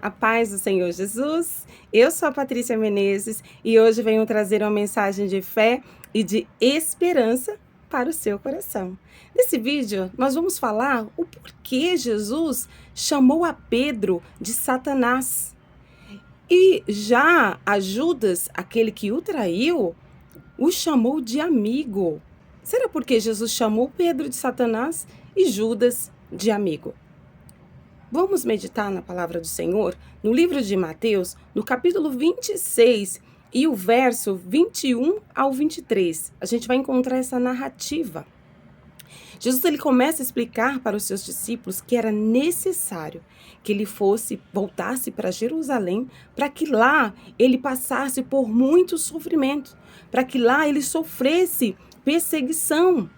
A paz do Senhor Jesus. Eu sou a Patrícia Menezes e hoje venho trazer uma mensagem de fé e de esperança para o seu coração. Nesse vídeo, nós vamos falar o porquê Jesus chamou a Pedro de Satanás. E já a Judas, aquele que o traiu, o chamou de amigo. Será porque Jesus chamou Pedro de Satanás e Judas de amigo? Vamos meditar na palavra do Senhor no livro de Mateus, no capítulo 26 e o verso 21 ao 23. A gente vai encontrar essa narrativa. Jesus ele começa a explicar para os seus discípulos que era necessário que ele voltasse para Jerusalém, para que lá ele passasse por muito sofrimento, para que lá ele sofresse perseguição.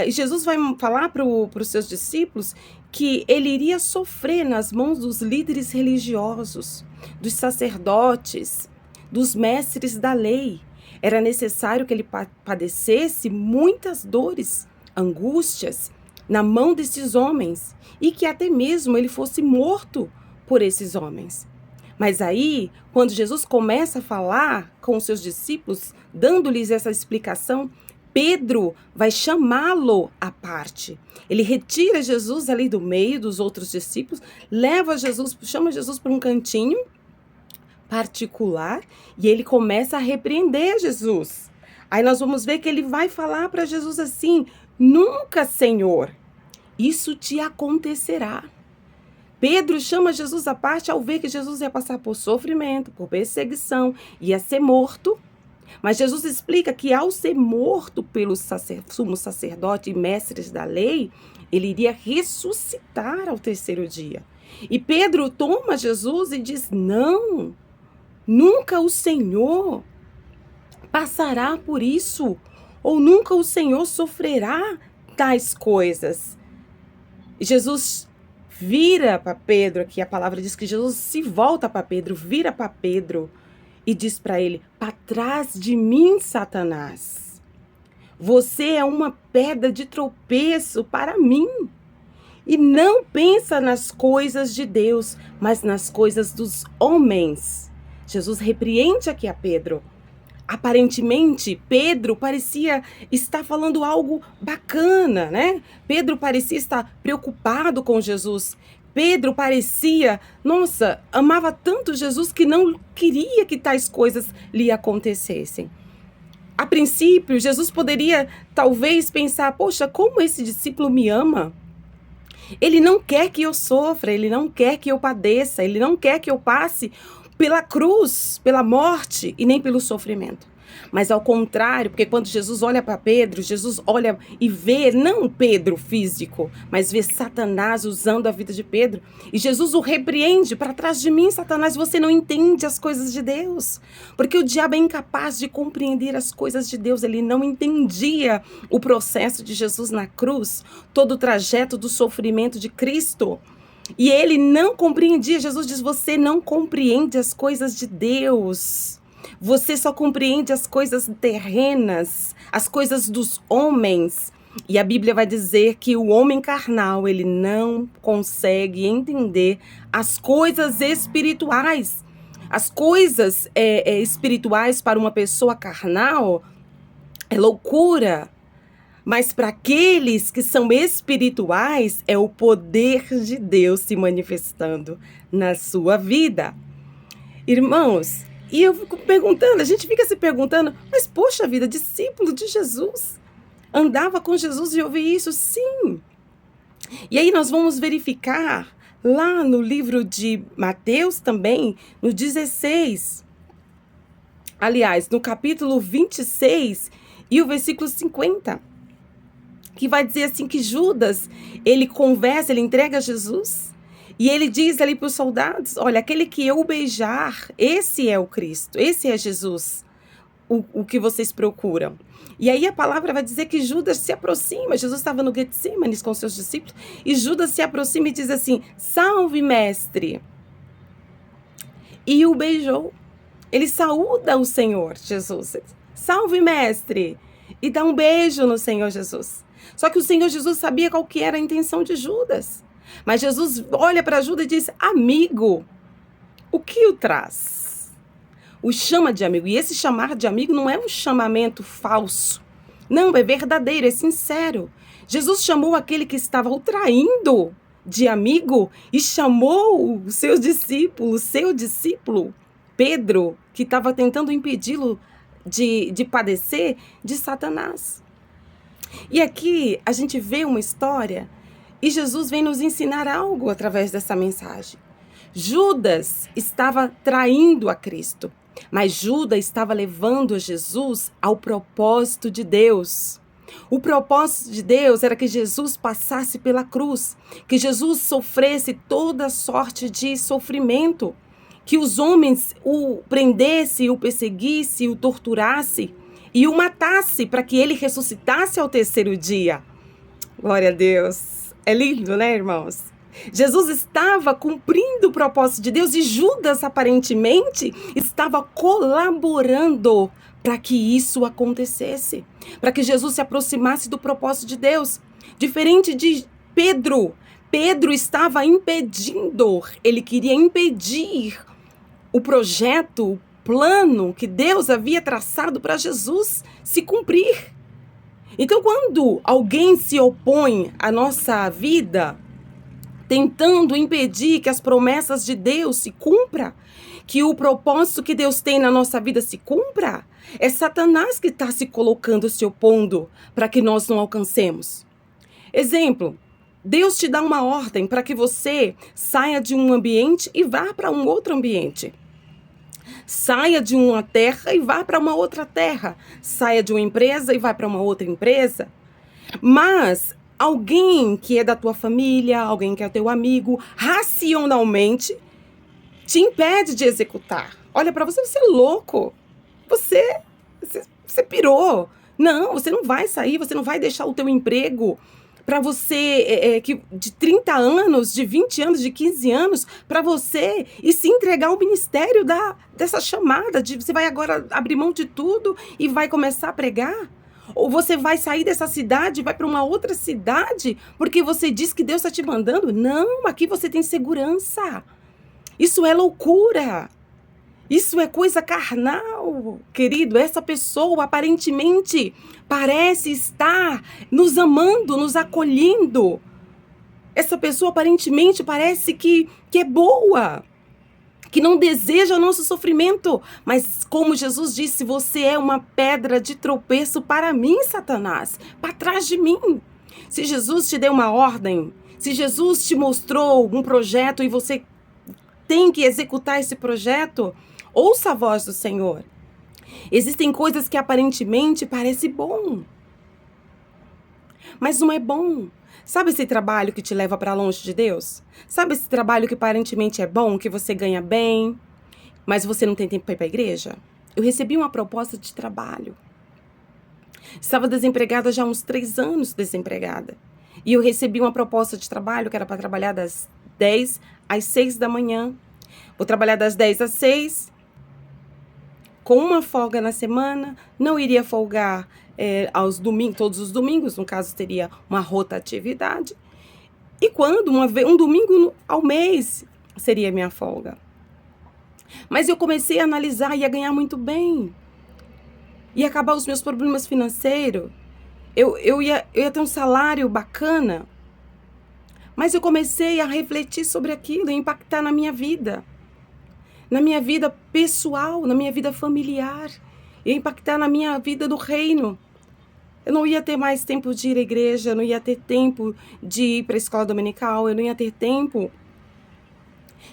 Jesus vai falar para os seus discípulos que ele iria sofrer nas mãos dos líderes religiosos, dos sacerdotes, dos mestres da lei. Era necessário que ele padecesse muitas dores, angústias, na mão desses homens, e que até mesmo ele fosse morto por esses homens. Mas aí, quando Jesus começa a falar com os seus discípulos, dando-lhes essa explicação, Pedro vai chamá-lo à parte. Ele retira Jesus ali do meio dos outros discípulos, chama Jesus para um cantinho particular e ele começa a repreender Jesus. Aí nós vamos ver que ele vai falar para Jesus assim: nunca, Senhor, isso te acontecerá. Pedro chama Jesus à parte ao ver que Jesus ia passar por sofrimento, por perseguição, ia ser morto. Mas Jesus explica que ao ser morto pelo sumo sacerdote e mestres da lei, ele iria ressuscitar ao terceiro dia. E Pedro toma Jesus e diz: não, nunca o Senhor passará por isso, ou nunca o Senhor sofrerá tais coisas. E Jesus vira para Pedro, aqui a palavra diz que Jesus se volta para Pedro, vira para Pedro, e diz para ele: para trás de mim, Satanás. Você é uma pedra de tropeço para mim. E não pensa nas coisas de Deus, mas nas coisas dos homens. Jesus repreende aqui a Pedro. Aparentemente, Pedro parecia estar falando algo bacana, né? Pedro parecia estar preocupado com Jesus. Pedro parecia, amava tanto Jesus que não queria que tais coisas lhe acontecessem. A princípio, Jesus poderia talvez pensar: poxa, como esse discípulo me ama? Ele não quer que eu sofra, ele não quer que eu padeça, ele não quer que eu passe pela cruz, pela morte e nem pelo sofrimento. Mas ao contrário, porque quando Jesus olha para Pedro, Jesus olha e vê não Pedro físico, mas vê Satanás usando a vida de Pedro. E Jesus o repreende: para trás de mim, Satanás, você não entende as coisas de Deus. Porque o diabo é incapaz de compreender as coisas de Deus. Ele não entendia o processo de Jesus na cruz, todo o trajeto do sofrimento de Cristo. E ele não compreendia. Jesus diz: você não compreende as coisas de Deus. Você só compreende as coisas terrenas, as coisas dos homens. E a Bíblia vai dizer que o homem carnal, ele não consegue entender as coisas espirituais. As coisas espirituais para uma pessoa carnal é loucura. Mas para aqueles que são espirituais, é o poder de Deus se manifestando na sua vida. Irmãos, e eu fico perguntando, a gente fica se perguntando: mas poxa vida, discípulo de Jesus, andava com Jesus e ouvia isso? Sim. E aí nós vamos verificar lá no livro de Mateus também, no 16, aliás, no capítulo 26 e o versículo 50, que vai dizer assim que Judas, ele conversa, ele entrega Jesus, e ele diz ali para os soldados: olha, aquele que eu beijar, esse é o Cristo, esse é Jesus, o que vocês procuram. E aí a palavra vai dizer que Judas se aproxima. Jesus estava no Getsêmanes com seus discípulos, e Judas se aproxima e diz assim: salve, mestre. E o beijou. Ele saúda o Senhor Jesus: salve, mestre. E dá um beijo no Senhor Jesus. Só que o Senhor Jesus sabia qual que era a intenção de Judas. Mas Jesus olha para Judas e diz: amigo, o que o traz? O chama de amigo. E esse chamar de amigo não é um chamamento falso. Não, é verdadeiro, é sincero. Jesus chamou aquele que estava o traindo de amigo e chamou o seu discípulo, Pedro, que estava tentando impedi-lo de padecer, de Satanás. E aqui a gente vê uma história e Jesus vem nos ensinar algo através dessa mensagem. Judas estava traindo a Cristo, mas Judas estava levando Jesus ao propósito de Deus. O propósito de Deus era que Jesus passasse pela cruz, que Jesus sofresse toda sorte de sofrimento, que os homens o prendessem, o perseguissem, o torturassem e o matasse para que ele ressuscitasse ao terceiro dia. Glória a Deus. É lindo, né, irmãos? Jesus estava cumprindo o propósito de Deus e Judas, aparentemente, estava colaborando para que isso acontecesse, para que Jesus se aproximasse do propósito de Deus. Diferente de Pedro, Pedro estava impedindo, ele queria impedir o projeto, o plano que Deus havia traçado para Jesus se cumprir. Então, quando alguém se opõe à nossa vida, tentando impedir que as promessas de Deus se cumpram, que o propósito que Deus tem na nossa vida se cumpra, é Satanás que está se colocando, se opondo para que nós não alcancemos. Exemplo, Deus te dá uma ordem para que você saia de um ambiente e vá para um outro ambiente. Saia de uma terra e vá para uma outra terra. Saia de uma empresa e vá para uma outra empresa. Mas alguém que é da tua família, alguém que é teu amigo, racionalmente te impede de executar. Olha para você, você é louco. Você pirou. Não, você não vai sair, você não vai deixar o teu emprego para você, de 30 anos, de 20 anos, de 15 anos, para você e se entregar ao ministério dessa chamada, você vai agora abrir mão de tudo e vai começar a pregar? Ou você vai sair dessa cidade e vai para uma outra cidade porque você diz que Deus está te mandando? Não, aqui você tem segurança. Isso é loucura. Isso é coisa carnal, querido. Essa pessoa aparentemente parece estar nos amando, nos acolhendo. Essa pessoa aparentemente parece que é boa, que não deseja o nosso sofrimento. Mas como Jesus disse, você é uma pedra de tropeço para mim, Satanás, para trás de mim. Se Jesus te deu uma ordem, se Jesus te mostrou um projeto e você tem que executar esse projeto, ouça a voz do Senhor. Existem coisas que aparentemente parecem bom, mas não é bom. Sabe esse trabalho que te leva para longe de Deus? Sabe esse trabalho que aparentemente é bom, que você ganha bem, mas você não tem tempo para ir para a igreja? Eu recebi uma proposta de trabalho. Estava desempregada já há uns 3 anos, desempregada. E eu recebi uma proposta de trabalho que era para trabalhar das 10 às 6 da manhã. Vou trabalhar das 10 às 6, com uma folga na semana, não iria folgar aos domingos, todos os domingos, no caso teria uma rotatividade. E quando um domingo ao mês seria minha folga. Mas eu comecei a analisar, ia ganhar muito bem. Ia acabar os meus problemas financeiros. Eu ia ter um salário bacana. Mas eu comecei a refletir sobre aquilo, a impactar na minha vida pessoal, na minha vida familiar, ia impactar na minha vida do reino. Eu não ia ter mais tempo de ir à igreja, eu não ia ter tempo de ir para a escola dominical, eu não ia ter tempo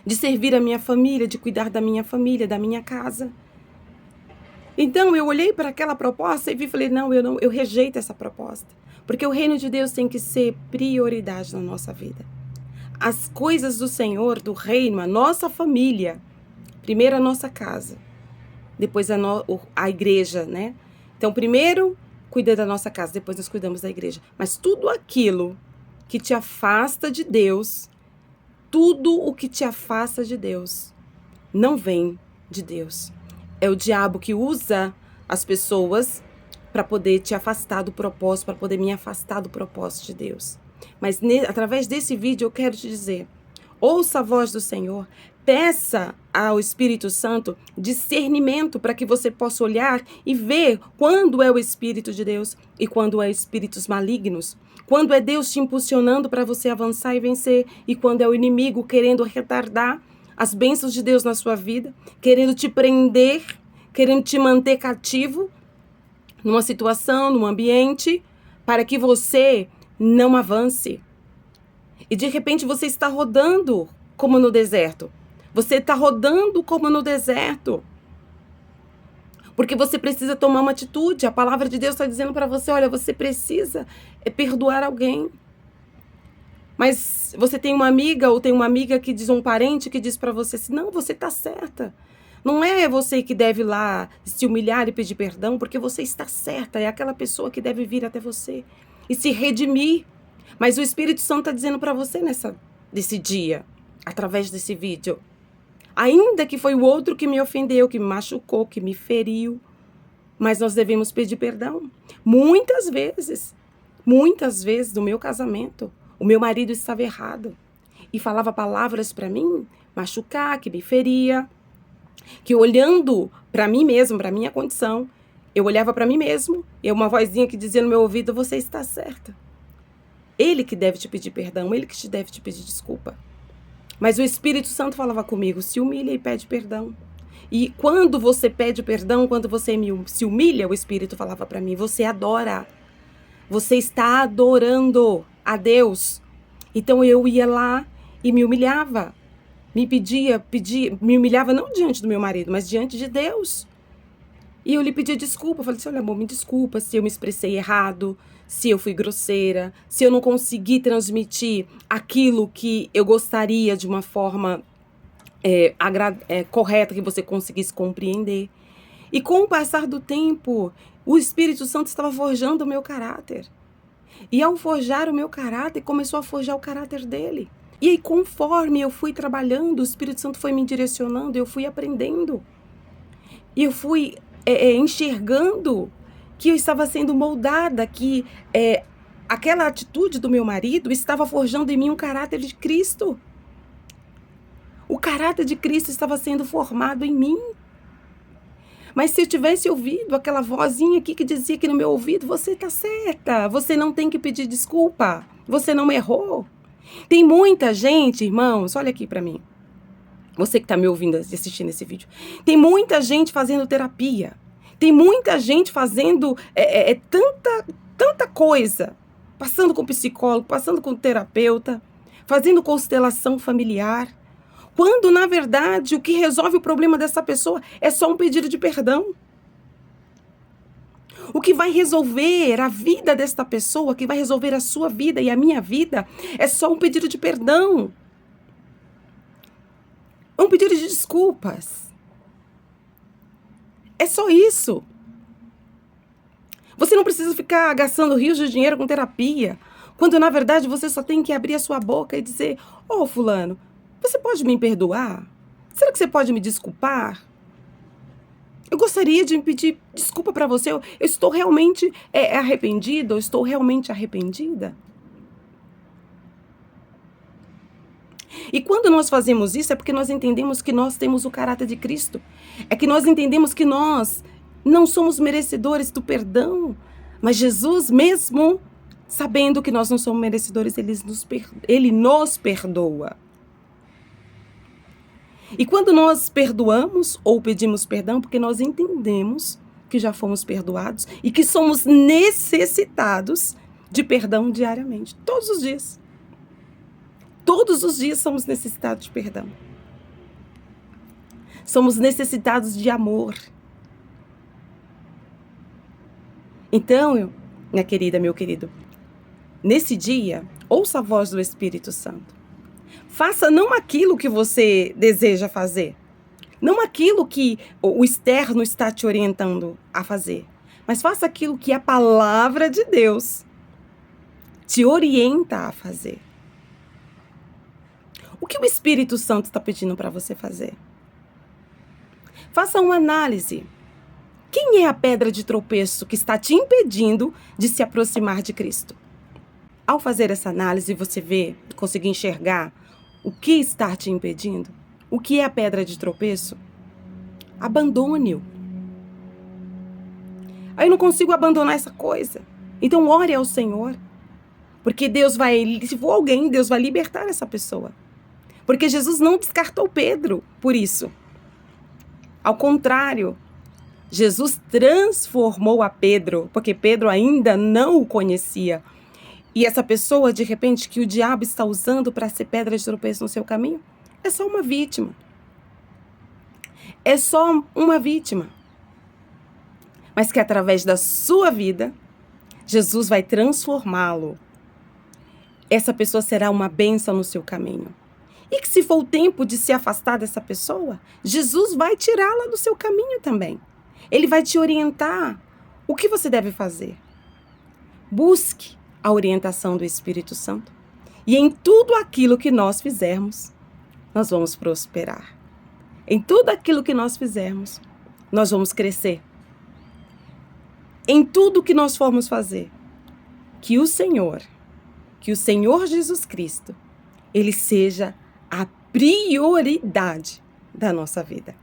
de servir a minha família, de cuidar da minha família, da minha casa. Então eu olhei para aquela proposta e falei, eu rejeito essa proposta, porque o reino de Deus tem que ser prioridade na nossa vida. As coisas do Senhor, do reino, a nossa família, primeiro a nossa casa, depois a igreja, né? Então, primeiro, cuida da nossa casa, depois nós cuidamos da igreja. Mas tudo aquilo que te afasta de Deus, tudo o que te afasta de Deus, não vem de Deus. É o diabo que usa as pessoas para poder te afastar do propósito, para poder me afastar do propósito de Deus. Mas através desse vídeo eu quero te dizer, ouça a voz do Senhor, peça ao Espírito Santo discernimento para que você possa olhar e ver quando é o Espírito de Deus e quando é espíritos malignos. Quando é Deus te impulsionando para você avançar e vencer e quando é o inimigo querendo retardar as bênçãos de Deus na sua vida, querendo te prender, querendo te manter cativo numa situação, num ambiente, para que você não avance. E de repente você está rodando como no deserto. Você está rodando como no deserto. Porque você precisa tomar uma atitude. A palavra de Deus está dizendo para você, olha, você precisa perdoar alguém. Mas você tem uma amiga ou tem uma amiga que diz, um parente que diz para você assim, não, você está certa. Não é você que deve ir lá se humilhar e pedir perdão, porque você está certa. É aquela pessoa que deve vir até você e se redimir. Mas o Espírito Santo está dizendo para você nesse dia, através desse vídeo, ainda que foi o outro que me ofendeu, que me machucou, que me feriu, mas nós devemos pedir perdão. Muitas vezes no meu casamento, o meu marido estava errado e falava palavras para mim, machucar, que me feria, que olhando para mim mesmo, para minha condição, eu olhava para mim mesmo e uma vozinha que dizia no meu ouvido, você está certa. Ele que deve te pedir perdão, ele que deve te pedir desculpa. Mas o Espírito Santo falava comigo, se humilha e pede perdão. E quando você pede perdão, quando você se humilha, o Espírito falava para mim, você adora. Você está adorando a Deus. Então eu ia lá e me humilhava. Me humilhava não diante do meu marido, mas diante de Deus. E eu lhe pedia desculpa. Eu falei assim, olha amor, me desculpa se eu me expressei errado, se eu fui grosseira, se eu não consegui transmitir aquilo que eu gostaria de uma forma correta, que você conseguisse compreender. E com o passar do tempo, o Espírito Santo estava forjando o meu caráter. E ao forjar o meu caráter, começou a forjar o caráter dele. E aí, conforme eu fui trabalhando, o Espírito Santo foi me direcionando, eu fui aprendendo. E eu fui enxergando que eu estava sendo moldada, que aquela atitude do meu marido estava forjando em mim um caráter de Cristo. O caráter de Cristo estava sendo formado em mim. Mas se eu tivesse ouvido aquela vozinha aqui que dizia aqui no meu ouvido, você está certa, você não tem que pedir desculpa, você não errou. Tem muita gente, irmãos, olha aqui para mim, você que está me ouvindo, assistindo esse vídeo, tem muita gente fazendo terapia, tem muita gente fazendo tanta coisa, passando com psicólogo, passando com terapeuta, fazendo constelação familiar, quando, na verdade, o que resolve o problema dessa pessoa é só um pedido de perdão. O que vai resolver a vida desta pessoa, que vai resolver a sua vida e a minha vida, é só um pedido de perdão. Um pedido de desculpas. É só isso. Você não precisa ficar gastando rios de dinheiro com terapia, quando, na verdade, você só tem que abrir a sua boca e dizer, ô fulano, você pode me perdoar? Será que você pode me desculpar? Eu gostaria de pedir desculpa para você. Eu estou realmente arrependido? Eu estou realmente arrependida? E quando nós fazemos isso, é porque nós entendemos que nós temos o caráter de Cristo. É que nós entendemos que nós não somos merecedores do perdão. Mas Jesus, mesmo sabendo que nós não somos merecedores, Ele nos perdoa. E quando nós perdoamos ou pedimos perdão, porque nós entendemos que já fomos perdoados e que somos necessitados de perdão diariamente, todos os dias. Todos os dias somos necessitados de perdão. Somos necessitados de amor. Então, minha querida, meu querido, nesse dia, ouça a voz do Espírito Santo. Faça não aquilo que você deseja fazer, não aquilo que o externo está te orientando a fazer, mas faça aquilo que a palavra de Deus te orienta a fazer. O que o Espírito Santo está pedindo para você fazer? Faça uma análise. Quem é a pedra de tropeço que está te impedindo de se aproximar de Cristo? Ao fazer essa análise, você conseguir enxergar o que está te impedindo, o que é a pedra de tropeço, abandone-o. Aí eu não consigo abandonar essa coisa. Então ore ao Senhor. Porque Deus vai, se for alguém, Deus vai libertar essa pessoa. Porque Jesus não descartou Pedro por isso. Ao contrário, Jesus transformou a Pedro, porque Pedro ainda não o conhecia. E essa pessoa, de repente, que o diabo está usando para ser pedra de tropeço no seu caminho, é só uma vítima. É só uma vítima. Mas que através da sua vida, Jesus vai transformá-lo. Essa pessoa será uma bênção no seu caminho. E que se for o tempo de se afastar dessa pessoa, Jesus vai tirá-la do seu caminho também. Ele vai te orientar o que você deve fazer. Busque a orientação do Espírito Santo. E em tudo aquilo que nós fizermos, nós vamos prosperar. Em tudo aquilo que nós fizermos, nós vamos crescer. Em tudo que nós formos fazer, que o Senhor Jesus Cristo, Ele seja a prioridade da nossa vida.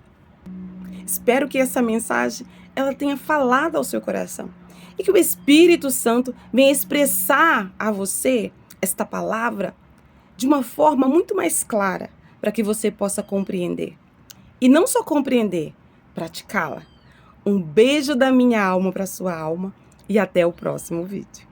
Espero que essa mensagem ela tenha falado ao seu coração e que o Espírito Santo venha expressar a você esta palavra de uma forma muito mais clara para que você possa compreender. E não só compreender, praticá-la. Um beijo da minha alma para a sua alma e até o próximo vídeo.